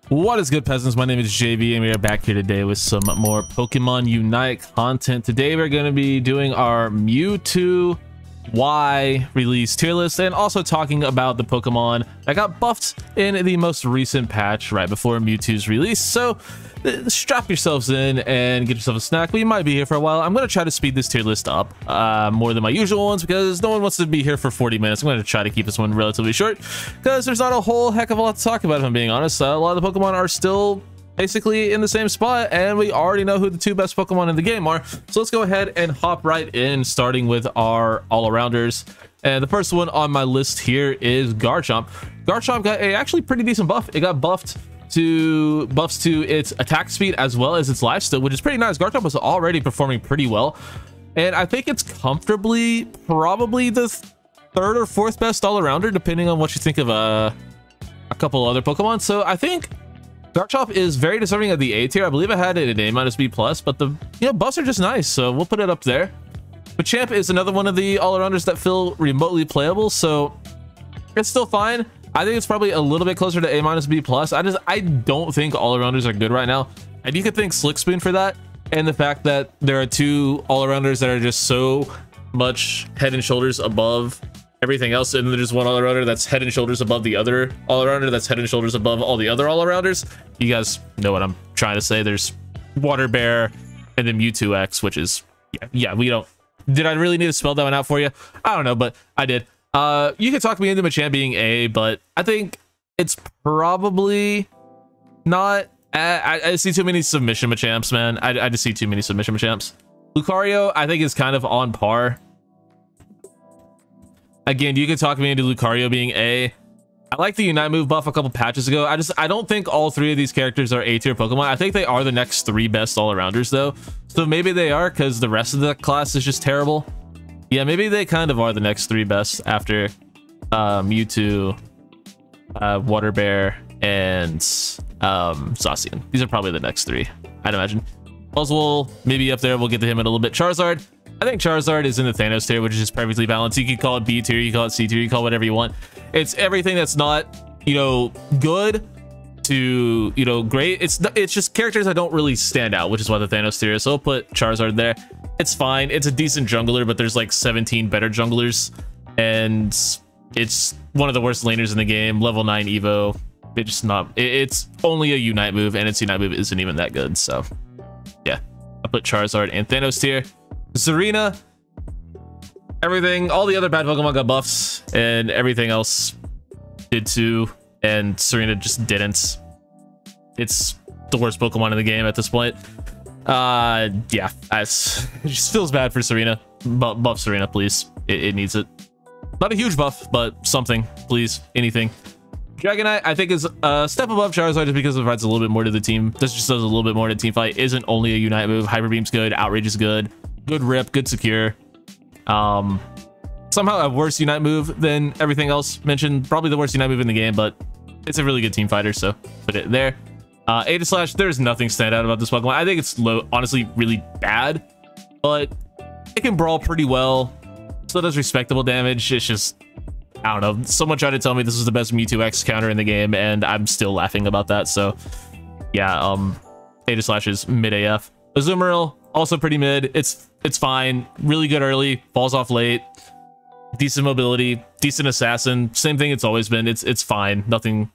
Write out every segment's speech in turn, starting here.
What is good, peasants? My name is JV and we are back here today with some more Pokemon Unite content. Today we're going to be doing our Mewtwo Y release tier list and also talking about the Pokemon that got buffed in the most recent patch right before Mewtwo's release. So strap yourselves in and get yourself a snack. We might be here for a while. I'm going to try to speed this tier list up more than my usual ones because no one wants to be here for 40 minutes. I'm going to try to keep this one relatively short because there's not a whole heck of a lot to talk about, if I'm being honest. A lot of the Pokemon are still basically in the same spot, and we already know who the two best Pokemon in the game are. So let's go ahead and hop right in, starting with our all-arounders. And the first one on my list here is Garchomp. Garchomp got a actually pretty decent buff. It got buffs to its attack speed as well as its lifesteal, which is pretty nice. Garchomp was already performing pretty well, and I think it's comfortably probably the third or fourth best all-arounder, depending on what you think of a couple other Pokemon. So I think Garchomp is very deserving of the A tier. I believe I had it at A-B+, but the buffs are just nice, so we'll put it up there. Machamp is another one of the all-arounders that feel remotely playable, so it's still fine. I think it's probably a little bit closer to A-B+. I don't think all-arounders are good right now, and you could thank Slick Spoon for that, and the fact that there are two all-arounders that are just so much head and shoulders above everything else, and there's one all-arounder that's head and shoulders above the other all-arounder that's head and shoulders above all the other all-arounders. You guys know what I'm trying to say. There's Water Bear and then Mewtwo X, which is yeah, we don't. Did I really need to spell that one out for you? I don't know, but I did. You can talk me into Machamp being A, but I think it's probably not. I see too many submission Machamps, man. I just see too many submission Machamps. Lucario, I think, is kind of on par. Again, you can talk me into Lucario being A. I like the Unite move buff a couple patches ago. I don't think all three of these characters are A tier Pokemon. I think they are the next three best all-arounders though. So maybe they are because the rest of the class is just terrible. Yeah, maybe they kind of are the next three best after Mewtwo, Water Bear, and Zacian. These are probably the next three, I'd imagine. Buzzwole, maybe up there. We'll get to him in a little bit. Charizard. I think Charizard is in the Thanos tier, which is just perfectly balanced. You can call it B tier, you call it C tier, you call it whatever you want. It's everything that's not, good to, great. It's just characters that don't really stand out, which is why the Thanos tier is. So I'll put Charizard there. It's fine. It's a decent jungler, but there's like 17 better junglers, and it's one of the worst laners in the game. Level 9 Evo. It's only a Unite move, and its Unite move isn't even that good. So yeah, I'll put Charizard and Thanos tier. Serena, everything, all the other bad Pokemon got buffs and everything else did too, and Serena just didn't. It's the worst Pokemon in the game at this point. Yeah, it just feels bad for Serena. Buff Serena, please. It needs it. Not a huge buff, but something, please. Anything. Dragonite, I think, is a step above Charizard just because it provides a little bit more to the team. This just does a little bit more to team fight. Isn't only a Unite move. Hyper Beam's good. Outrage is good. Good rip, good secure. Somehow a worse Unite move than everything else mentioned. Probably the worst Unite move in the game, but it's a really good team fighter, so put it there. A/Slash, there's nothing stand out about this Pokemon. I think it's honestly really bad, but it can brawl pretty well. Still does respectable damage. It's just, I don't know. Someone tried to tell me this is the best Mewtwo X counter in the game, and I'm still laughing about that. So yeah, A/Slash is mid AF. Azumarill, also pretty mid. It's fine. Really good early, falls off late. Decent mobility, decent assassin. Same thing it's always been. It's fine. Nothing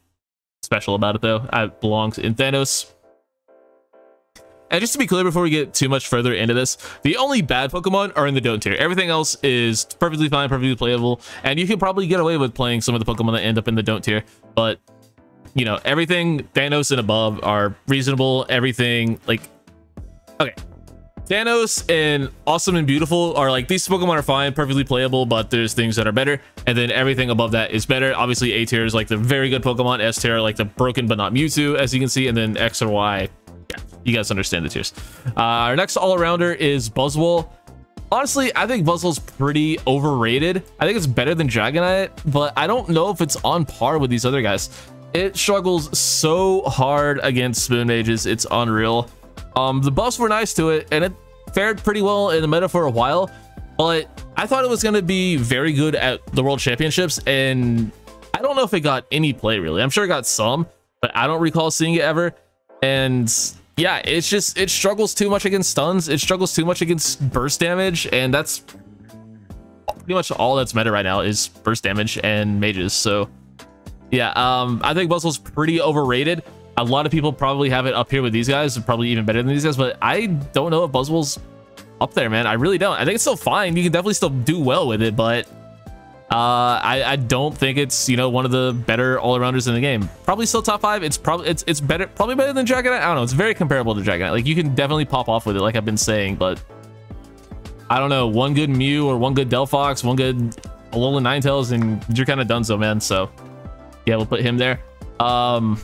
special about it though. It belongs in Thanos. And just to be clear before we get too much further into this, the only bad Pokemon are in the don't tier. Everything else is perfectly fine, perfectly playable, and you can probably get away with playing some of the Pokemon that end up in the don't tier. But everything Thanos and above are reasonable. Everything okay, Thanos and Awesome and Beautiful are like, these Pokemon are fine, perfectly playable, but there's things that are better, and then everything above that is better. Obviously A tier is like the very good Pokemon, S tier like the broken but not Mewtwo, as you can see, and then X or Y, yeah, you guys understand the tiers. Our next all-arounder is Buzzwole. Honestly, I think Buzzwole's pretty overrated. I think it's better than Dragonite, but I don't know if it's on par with these other guys. It struggles so hard against Spoon Mages, it's unreal. The buffs were nice to it, and it fared pretty well in the meta for a while, but I thought it was going to be very good at the World Championships, and I don't know if it got any play, really. I'm sure it got some, but but I don't recall seeing it ever. And yeah, it's just, it struggles too much against stuns. It struggles too much against burst damage, and that's pretty much all that's meta right now is burst damage and mages. So yeah, I think Buzzwole's pretty overrated. A lot of people probably have it up here with these guys, probably even better than these guys, but I don't know if Buzzwole's up there, man. I really don't. I think it's still fine. You can definitely still do well with it, but I don't think it's, you know, one of the better all-arounders in the game. Probably still top 5. It's probably it's better, probably better than Dragonite. I don't know. It's very comparable to Dragonite. Like, you can definitely pop off with it, like I've been saying, but I don't know. One good Mew or one good Delphox, one good Alolan Ninetales, and you're kind of done, so man. So yeah, we'll put him there. I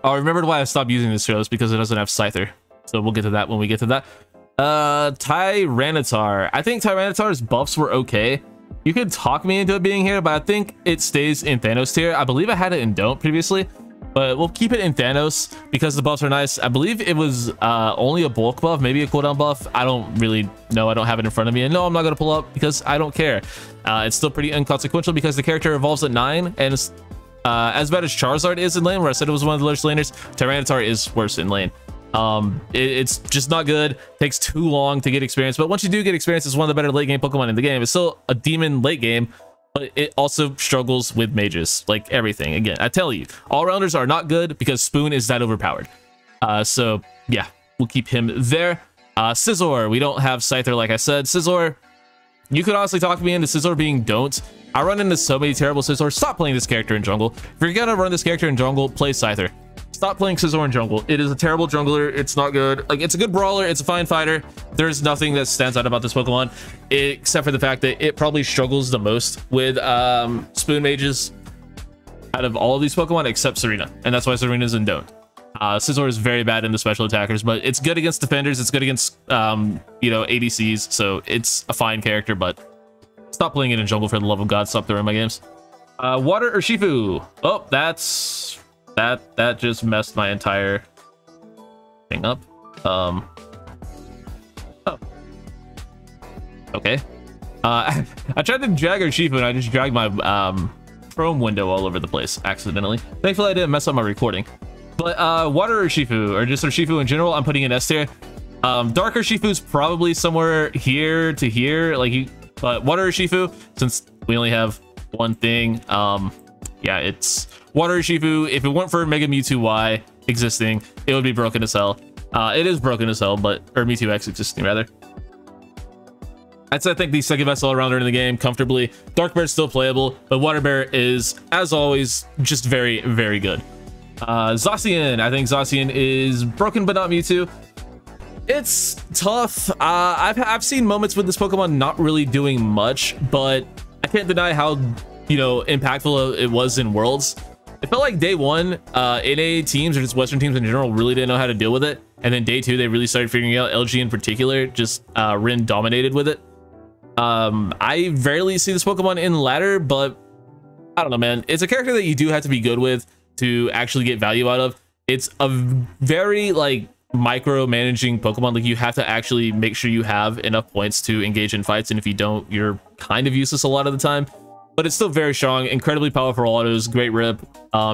remembered why I stopped using this show is because it doesn't have Scyther. So we'll get to that when we get to that. Tyranitar. I think Tyranitar's buffs were okay. You could talk me into it being here, but I think it stays in Thanos tier. I believe I had it in Don't previously, but we'll keep it in Thanos because the buffs are nice. I believe it was only a bulk buff, maybe a cooldown buff. I don't really know. I don't have it in front of me, and no, I'm not going to pull up because I don't care. It's still pretty inconsequential because the character evolves at 9, and it's as bad as Charizard is in lane, where I said it was one of the worst laners, Tyranitar is worse in lane. It's just not good. Takes too long to get experience, but once you do get experience, it's one of the better late game Pokemon in the game. It's still a demon late game, but it also struggles with mages, like everything. Again, I tell you, all-rounders are not good because Spoon is that overpowered. So yeah, we'll keep him there. Scizor, we don't have Scyther, like I said. Scizor, you could honestly talk me into Scizor being Don't. I run into so many terrible Scizor. Stop playing this character in jungle. If you're gonna run this character in jungle, play Scyther. Stop playing Scizor in jungle. It is a terrible jungler. It's not good. Like, it's a good brawler. It's a fine fighter. There's nothing that stands out about this Pokemon except for the fact that it probably struggles the most with Spoon mages out of all of these Pokemon except Serena, and that's why Serena's in Don't. Scizor is very bad in the special attackers, but it's good against defenders. It's good against you know, ADCs, so it's a fine character, but stop playing it in jungle for the love of God. Stop throwing my games. Water or Shifu? Oh, that just messed my entire thing up. Oh, okay. I tried to drag our Shifu and I just dragged my Chrome window all over the place accidentally. Thankfully I didn't mess up my recording. But Water or Shifu, or just Shifu in general, I'm putting in S tier. Darker Shifu's probably somewhere here to here, like but Water or Shifu, since we only have one thing, yeah, it's Water Shifu. If it weren't for Mega Mewtwo Y existing, it would be broken as hell. It is broken as hell, but, or Mewtwo X existing rather. I think the second best all-rounder in the game comfortably. Dark Bear's still playable, but Water Bear is, as always, just very, very good. Zacian. I think Zacian is broken, but not Mewtwo. It's tough. I've seen moments with this Pokemon not really doing much, but I can't deny how, you know, impactful it was in Worlds. It felt like day one, NA teams or just Western teams in general really didn't know how to deal with it. And then day two, they really started figuring out. LG in particular, just Rin dominated with it. I rarely see this Pokemon in ladder, but I don't know, man. It's a character that you do have to be good with to actually get value out of. It's a very, like, micro-managing Pokemon. Like, you have to actually make sure you have enough points to engage in fights, and if you don't, you're kind of useless a lot of the time. But it's still very strong, incredibly powerful autos, great rip,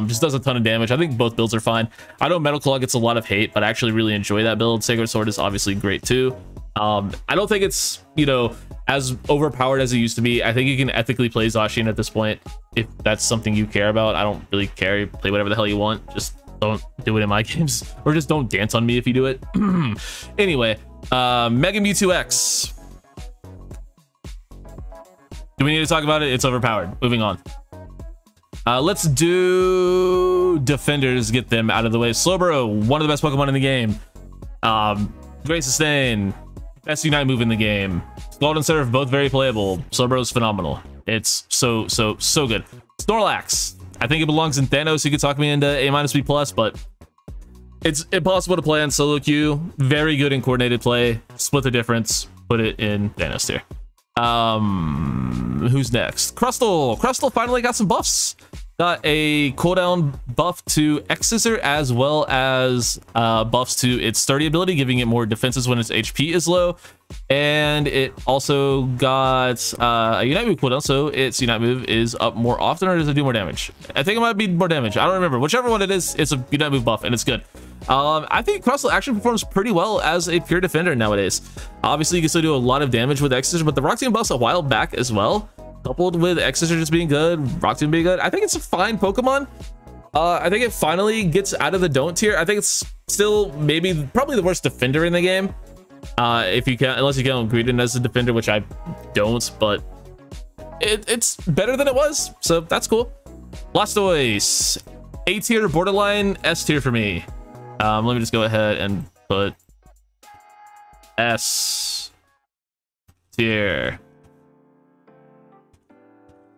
just does a ton of damage. I think both builds are fine. I know Metal Claw gets a lot of hate, but I actually really enjoy that build. Sacred Sword is obviously great too. I don't think it's, you know, as overpowered as it used to be. I think you can ethically play Zacian at this point if that's something you care about. I don't really care. Play whatever the hell you want. Just don't do it in my games, or just don't dance on me if you do it. Anyway, Mega Mewtwo X. Do we need to talk about it? It's overpowered. Moving on. Let's do defenders. Get them out of the way. Slowbro, one of the best Pokemon in the game. Great sustain. Best Unite move in the game. Scald and Surf, both very playable. Slowbro's phenomenal. It's so good. Snorlax. I think it belongs in Thanos. You could talk me into A- B+, but it's impossible to play on solo queue. Very good in coordinated play. Split the difference. Put it in Thanos tier. Who's next? Crustle. Crustle finally got some buffs. Got a cooldown buff to X-Scissor as well as buffs to its sturdy ability, giving it more defenses when its HP is low. And it also got a Unite move cooldown, so its Unite move is up more often, or does it do more damage? I think it might be more damage. I don't remember. Whichever one it is, it's a Unite move buff, and it's good. I think Crossbow Action performs pretty well as a pure defender nowadays. Obviously, you can still do a lot of damage with X-Scissor, but the Rock Tomb buffs a while back as well, coupled with X-Scissor just being good, Rock Tomb being good. I think it's a fine Pokemon. I think it finally gets out of the don't tier. I think it's still probably the worst defender in the game. If you can, unless you count Greedent as a defender, which I don't, but it's better than it was, so that's cool. Blastoise, A tier, borderline S tier for me. Let me just go ahead and put S tier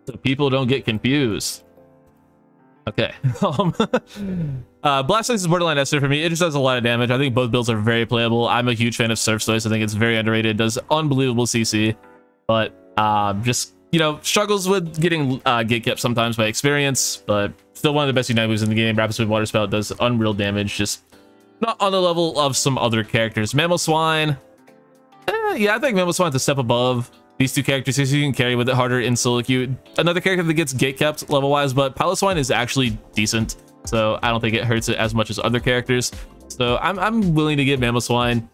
so people don't get confused. Okay. Blastoise is borderline S tier for me. It just does a lot of damage. I think both builds are very playable. I'm a huge fan of Surfslice. I think it's very underrated. It does unbelievable CC, but just, you know, struggles with getting gate kept sometimes by experience, but still one of the best Unite moves in the game. Rapid Speed Water Spout does unreal damage, just not on the level of some other characters. Mamoswine, yeah, I think Mamoswine's a step above these two characters, so you can carry with it harder in solo queue. Another character that gets gate kept level wise, but Piloswine is actually decent, so I don't think it hurts it as much as other characters. So I'm willing to give Mamoswine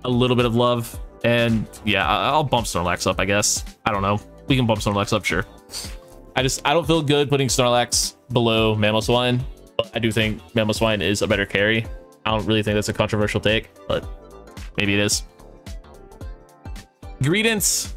a little bit of love, and yeah, I'll bump Snorlax up, I guess. I don't know, we can bump Snorlax up, sure. I don't feel good putting Snorlax below Mamoswine, but I do think Mamoswine is a better carry. I don't really think that's a controversial take, but maybe it is. Greedent's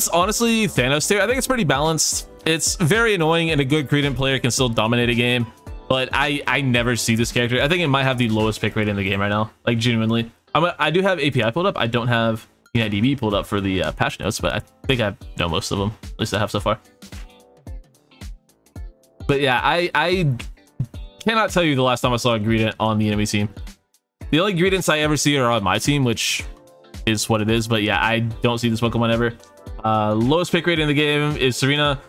honestly Thanos tier. I think it's pretty balanced. It's very annoying, and a good Greedent player can still dominate a game, but I never see this character. I think it might have the lowest pick rate in the game right now, like genuinely. I do have API pulled up. I don't have UNIDB pulled up for the patch notes, but I think I know most of them, at least I have so far. But yeah, I cannot tell you the last time I saw a Greedent on the enemy team. The only Greedents I ever see are on my team, which is what it is, but yeah, I don't see this Pokemon ever. Lowest pick rate in the game is Serena,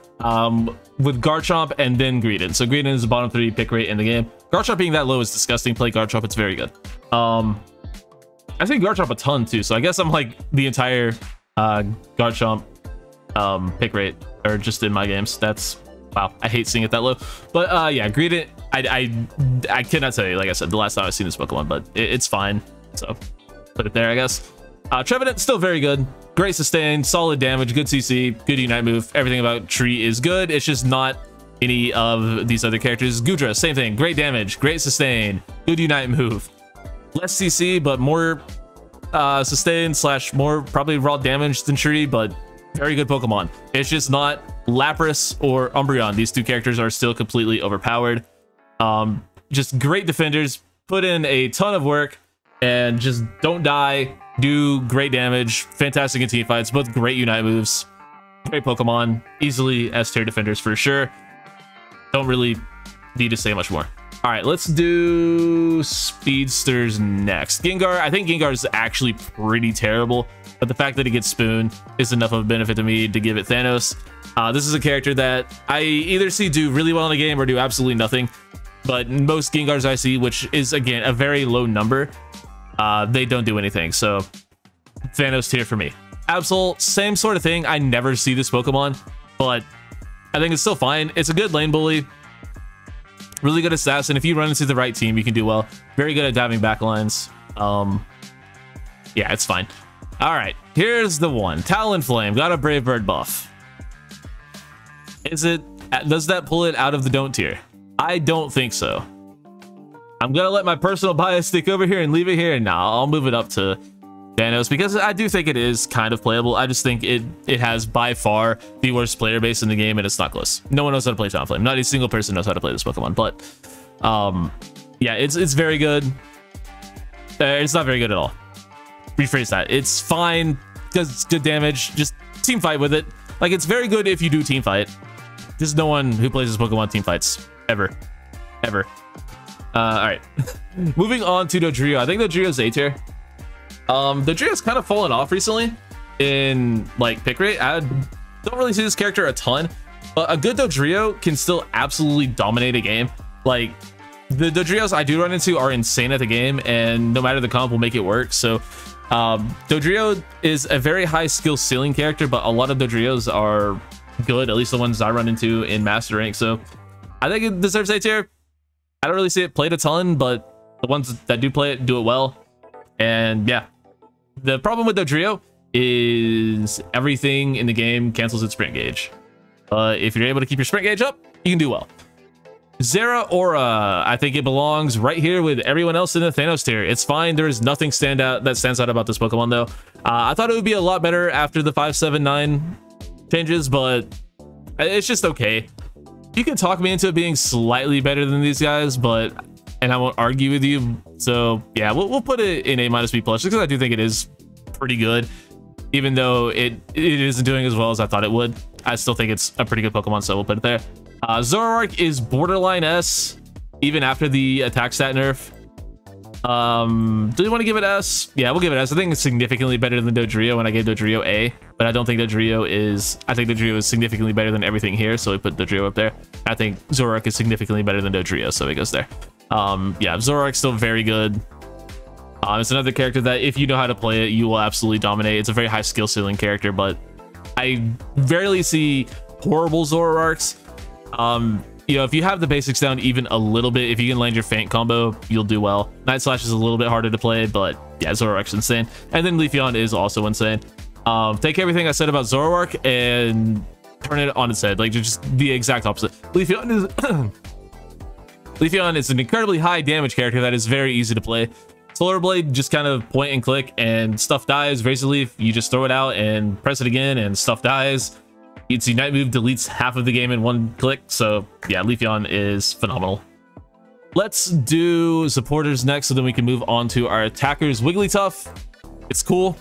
with Garchomp and then Greedent. So Greedent is the bottom 3 pick rate in the game. Garchomp being that low is disgusting. Play Garchomp, it's very good. I think Garchomp a ton too, so I guess I'm like the entire Garchomp pick rate, or just in my games. That's, wow, I hate seeing it that low. But yeah, Greedent, I cannot tell you, like I said, the last time I've seen this Pokemon, but it's fine, so put it there, I guess. Trevenant, still very good. Great sustain, solid damage, good CC, good Unite move. Everything about Tree is good. It's just not any of these other characters. Goodra, same thing. Great damage, great sustain, good Unite move. Less CC, but more sustain / more probably raw damage than Tree, but very good Pokemon. It's just not Lapras or Umbreon. These two characters are still completely overpowered. Just great defenders, put in a ton of work, and just don't die, do great damage, fantastic in team fights, both great Unite moves, great Pokemon, easily S tier defenders for sure. Don't really need to say much more. All right, let's do speedsters next. Gengar, I think Gengar is actually pretty terrible, but the fact that it gets Spoon is enough of a benefit to me to give it Thanos. This is a character that I either see do really well in a game or do absolutely nothing, but most Gengars I see, which is again a very low number, they don't do anything. So Thanos tier for me. Absol, same sort of thing. I never see this Pokemon, but I think it's still fine. It's a good lane bully, really good assassin. If you run into the right team, you can do well. Very good at diving backlines. Yeah, it's fine. All right, here's the one. Talonflame got a Brave Bird buff. Does that pull it out of the don't tier? I don't think so. I'm gonna let my personal bias stick over here and leave it here, and now I'll move it up to Thanos because I do think it is kind of playable. I just think it has by far the worst player base in the game, and it's not close. No one knows how to play Talonflame. Not a single person knows how to play this Pokemon, but yeah, it's very good. It's not very good at all. Rephrase that. It's fine, does good damage, just team fight with it. Like, it's very good if you do team fight. There's no one who plays this Pokemon team fights ever. All right, moving on to Dodrio. I think Dodrio's A tier. Dodrio's kind of fallen off recently in like pick rate. I don't really see this character a ton. but a good Dodrio can still absolutely dominate a game. Like, the Dodrios I do run into are insane at the game, and no matter the comp will make it work. So Dodrio is a very high skill ceiling character, but a lot of Dodrios are good, at least the ones I run into in Master Rank. So I think it deserves A tier. I don't really see it played a ton, but the ones that do play it do it well. And yeah, the problem with Dodrio is everything in the game cancels its sprint gauge. If you're able to keep your sprint gauge up, you can do well. Zeraora, I think it belongs right here with everyone else in the Thanos tier. It's fine. There is nothing that stands out about this Pokemon though. I thought it would be a lot better after the 5, 7, 9 changes, but it's just okay. You can talk me into it being slightly better than these guys, and I won't argue with you. So yeah, we'll put it in A- B+ just because I do think it is pretty good, even though it isn't doing as well as I thought it would. I still think it's a pretty good Pokemon, so we'll put it there. Zoroark is borderline S, even after the attack stat nerf. Do we want to give it S? Yeah, we'll give it S. I think it's significantly better than Dodrio, and I gave Dodrio A, but I don't think Dodrio is... I think Dodrio is significantly better than everything here, so we put Dodrio up there. I think Zoroark is significantly better than Dodrio, so it goes there. Yeah, Zoroark's still very good. It's another character that if you know how to play it, you will absolutely dominate. It's a very high skill ceiling character, but I rarely see horrible Zoroarks. You know, if you have the basics down even a little bit, if you can land your Feint combo, you'll do well. Night Slash is a little bit harder to play, but yeah, Zoroark's insane. And then Leafeon is also insane. Take everything I said about Zoroark and turn it on its head, like just the exact opposite. Leafeon is Leafeon is an incredibly high damage character that is very easy to play. Solar Blade, just kind of point and click and stuff dies. Razor Leaf, you just throw it out and press it again and stuff dies. Its Unite move deletes half of the game in one click. So yeah, Leafeon is phenomenal. Let's do supporters next, so then we can move on to our attackers. Wigglytuff, it's cool.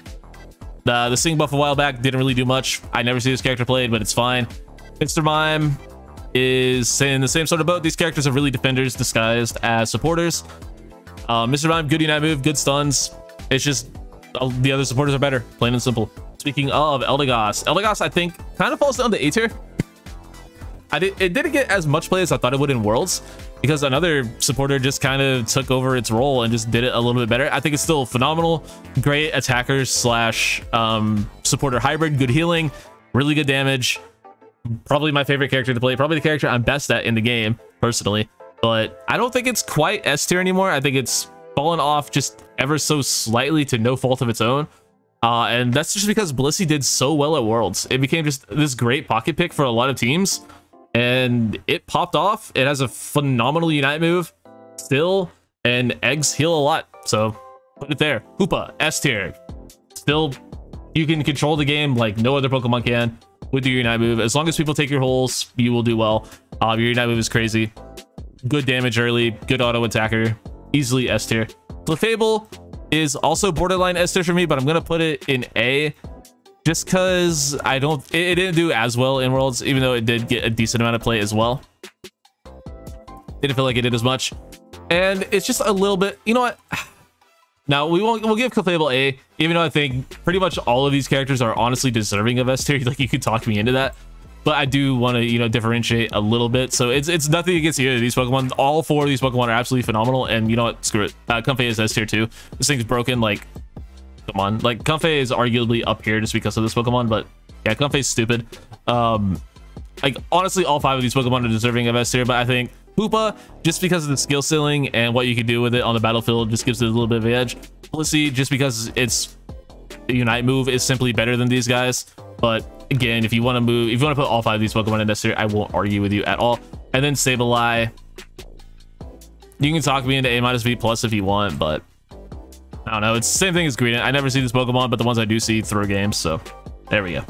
The Sing buff a while back didn't really do much. I never see this character played, but it's fine. Mr. Mime is in the same sort of boat. These characters are really defenders disguised as supporters. Mr. Mime, good Unite move, good stuns. It's just the other supporters are better, plain and simple. Speaking of Eldegoss, I think kind of falls down to A tier. It didn't get as much play as I thought it would in Worlds, because another supporter just kind of took over its role and just did it a little bit better. I think it's still phenomenal. Great attacker slash supporter hybrid, good healing, really good damage. Probably my favorite character to play, probably the character I'm best at in the game, personally. But I don't think it's quite S tier anymore. I think it's fallen off just ever so slightly to no fault of its own. And that's just because Blissey did so well at Worlds. It became just this great pocket pick for a lot of teams, and it popped off. It has a phenomenal Unite move still, and eggs heal a lot, so put it there. Hoopa, S tier. Still, you can control the game like no other Pokemon can with your Unite move. As long as people take your holes, you will do well. Your Unite move is crazy. Good damage early, good auto attacker, easily S tier. Clefable is also borderline S tier for me, but I'm gonna put it in A, just because it didn't do as well in Worlds, even though it did get a decent amount of play as well. Didn't feel like it did as much, and it's just a little bit, you know what? Now we'll give Clefable A, even though I think pretty much all of these characters are honestly deserving of S tier. Like, you could talk me into that, but I do want to, you know, differentiate a little bit. So it's nothing against either of these Pokemon. All 4 of these Pokemon are absolutely phenomenal, and you know what? Screw it. Comfey is S tier too. This thing's broken. Like, come on. Like, Comfey is arguably up here just because of this Pokemon, but yeah, Comfey's stupid. Like, honestly, all 5 of these Pokemon are deserving of S tier, but I think Hoopa, just because of the skill ceiling and what you can do with it on the battlefield, just gives it a little bit of an edge. Blissey, just because its Unite move is simply better than these guys. But again, if you want to put all 5 of these Pokemon in S tier, I won't argue with you at all. And then Sableye, you can talk me into A-B+ if you want, but I don't know. It's the same thing as Greedent. I never see this Pokemon, but the ones I do see through games, so there we go.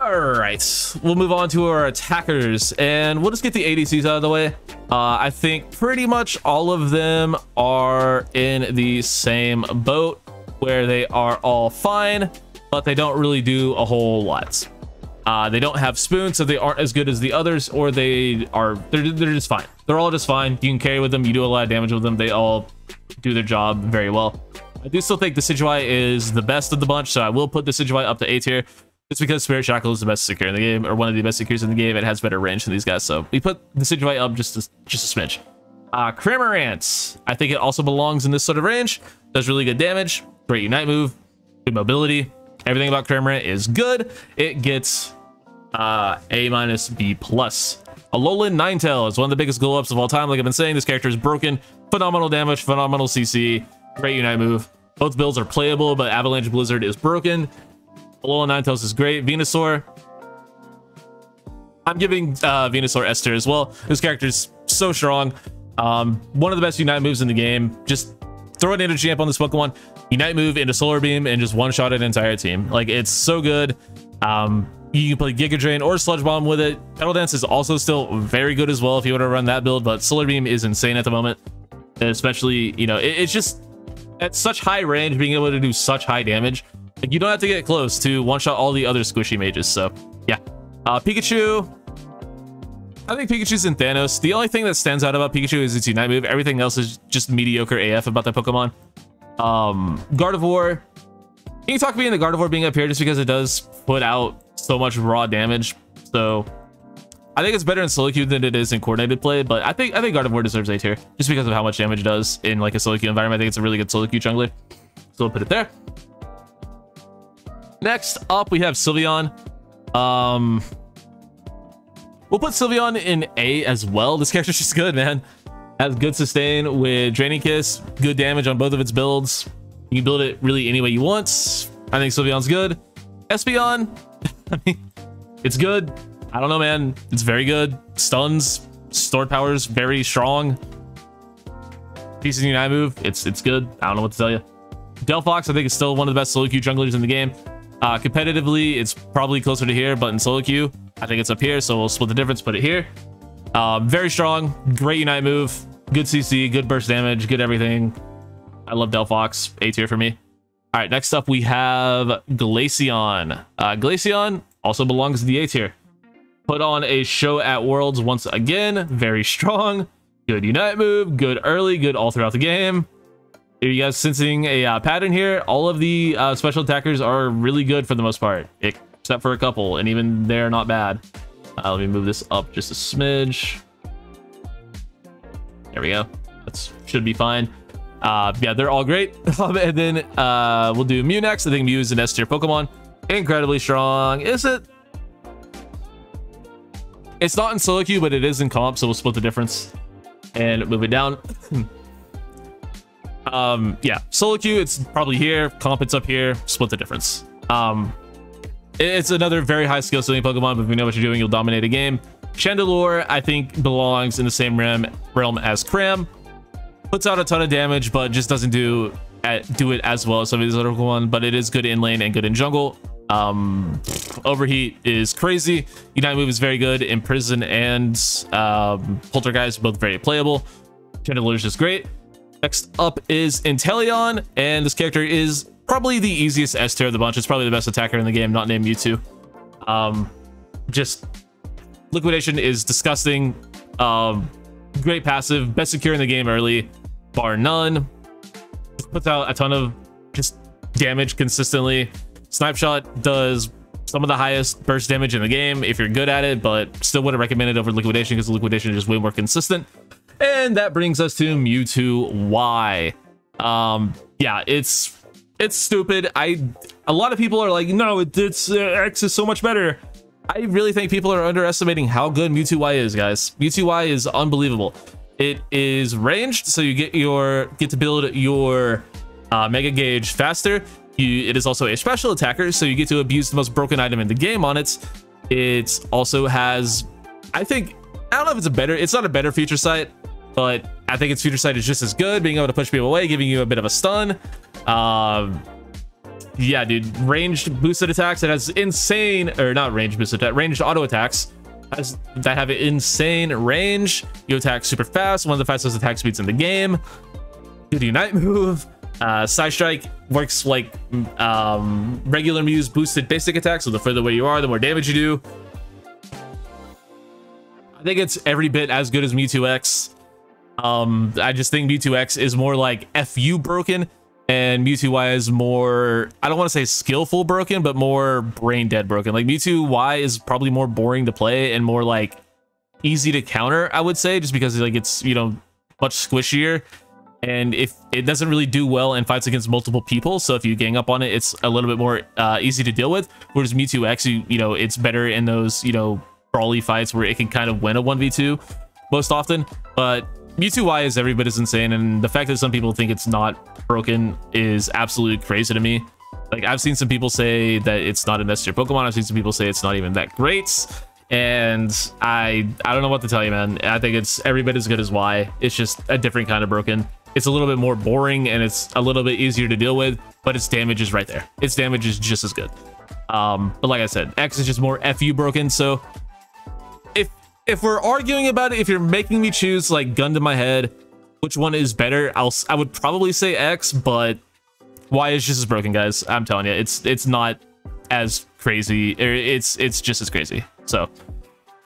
All right, we'll move on to our attackers, and we'll just get the ADCs out of the way. I think pretty much all of them are in the same boat, where they are all fine, but they don't really do a whole lot. They don't have spoons, so they aren't as good as the others, or they're just fine. They're all just fine. You can carry with them. You do a lot of damage with them. They all do their job very well. I do still think the Decidueye is the best of the bunch, so I will put the Decidueye up to A tier. It's because Spirit Shackle is the best secure in the game, or one of the best secures in the game. It has better range than these guys, so we put the Decidueye up just a smidge. Cramorant, I think it also belongs in this sort of range. Does really good damage, great Unite move, good mobility. Everything about Cramorant is good. It gets A-, B+. Alolan Ninetale is one of the biggest glow ups of all time. Like I've been saying, this character is broken, phenomenal damage, phenomenal CC, great Unite move. Both builds are playable, but Avalanche Blizzard is broken. Alolan Ninetales is great. Venusaur, I'm giving Venusaur S tier as well. This character is so strong. One of the best Unite moves in the game. Just throw an energy amp on this Pokemon, Unite move into Solar Beam, and just one-shot an entire team. Like, it's so good. You can play Giga Drain or Sludge Bomb with it. Petal Dance is also still very good as well if you want to run that build, but Solar Beam is insane at the moment. And especially, you know, it's just at such high range, being able to do such high damage. Like, you don't have to get close to one-shot all the other squishy mages. So, yeah. Pikachu, I think Pikachu's in Thanos. The only thing that stands out about Pikachu is its Unite move. Everything else is just mediocre AF about that Pokemon. Gardevoir, you can talk me into Gardevoir being up here just because it does put out so much raw damage. So I think it's better in solo queue than it is in coordinated play, but I think Gardevoir deserves A tier just because of how much damage it does in like a solo queue environment. I think it's a really good solo queue jungler, so we'll put it there. Next up, we have Sylveon. We'll put Sylveon in A as well. This character's just good, man. Has good sustain with Draining Kiss, good damage on both of its builds. You can build it really any way you want. I think Sylveon's good. Espeon, I mean, it's good. I don't know, man. It's very good. Stuns, stored powers, very strong. Decent Unite move. It's good. I don't know what to tell you. Delphox, I think, is still one of the best solo queue junglers in the game. Competitively, it's probably closer to here, but in solo queue, I think it's up here, so we'll split the difference, put it here. Very strong, great Unite move, good CC, good burst damage, good everything. I love Delphox, A tier for me. All right, next up we have Glaceon. Glaceon also belongs to the A tier. Put on a show at Worlds once again, very strong, good Unite move, good early, good all throughout the game. Are you guys sensing a pattern here? All of the special attackers are really good for the most part, except for a couple, and even they're not bad. Let me move this up just a smidge. There we go. That should be fine. Yeah, they're all great. And then we'll do Mew next. I think Mew is an S tier Pokemon. Incredibly strong. Is it? It's not in solo queue, but it is in comp, so we'll split the difference and move it down. Yeah, solo queue, it's probably here. Comp, it's up here. Split the difference. It's another very high skill ceiling Pokemon, but if you know what you're doing, you'll dominate a game. Chandelure, I think, belongs in the same realm as Cram. Puts out a ton of damage, but just doesn't do it as well as some of these other Pokemon, but it is good in lane and good in jungle. Overheat is crazy. Unite move is very good. Imprison and Poltergeist, both very playable. Chandelure is just great. Next up is Inteleon, and this character is probably the easiest S tier of the bunch. It's probably the best attacker in the game, not named Mewtwo. Just liquidation is disgusting. Great passive, best secure in the game early, bar none. Just puts out a ton of just damage consistently. Snipe Shot does some of the highest burst damage in the game if you're good at it, but still wouldn't recommend it over liquidation because liquidation is just way more consistent. And that brings us to Mewtwo Y. Yeah, it's stupid. A lot of people are like, no, it's X is so much better. I really think people are underestimating how good Mewtwo Y is, guys. Mewtwo Y is unbelievable. It is ranged, so you get to build your Mega Gauge faster. It is also a special attacker, so you get to abuse the most broken item in the game on it. It also has, I don't know if it's not a better feature sight, but I think its feature sight is just as good, being able to push people away, giving you a bit of a stun. Yeah, dude, ranged boosted attacks. It has insane, or not ranged boosted attack, ranged auto attacks that have insane range. You attack super fast, one of the fastest attack speeds in the game. Good Unite move. Side Strike works like regular Mew's boosted basic attack, so the further away you are, the more damage you do. I think it's every bit as good as Mewtwo X. I just think Mewtwo X is more like FU broken. and Mewtwo Y is more, I don't want to say skillful broken, but more brain dead broken. Like Mewtwo Y is probably more boring to play and more like easy to counter, I would say, just because like it's, you know, much squishier, and if it doesn't really do well in fights against multiple people, so if you gang up on it, it's a little bit more easy to deal with. Whereas Mewtwo X, you know, it's better in those, you know, brawly fights where it can kind of win a 1v2 most often. But Mewtwo Y is every bit as insane, and the fact that some people think it's not broken is absolutely crazy to me. Like, I've seen some people say that it's not an S tier Pokemon. I've seen some people say it's not even that great, and I don't know what to tell you, man. I think it's every bit as good as Y. It's just a different kind of broken. It's a little bit more boring, and it's a little bit easier to deal with, but its damage is right there. Its damage is just as good. But like I said, X is just more FU broken. So if we're arguing about it, if you're making me choose, like, gun to my head, which one is better, I would probably say X, but Y is just as broken, guys. I'm telling you, it's not as crazy. It's just as crazy. So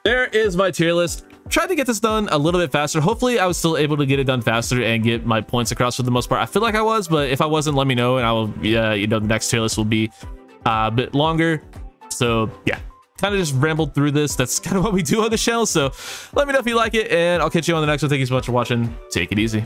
there is my tier list. Tried to get this done a little bit faster. Hopefully I was still able to get it done faster and get my points across for the most part. I feel like I was, but if I wasn't, let me know, and I will, you know, the next tier list will be a bit longer. So yeah, kind of just rambled through this. That's kind of what we do on the channel. So let me know if you like it, and I'll catch you on the next one. Thank you so much for watching. Take it easy.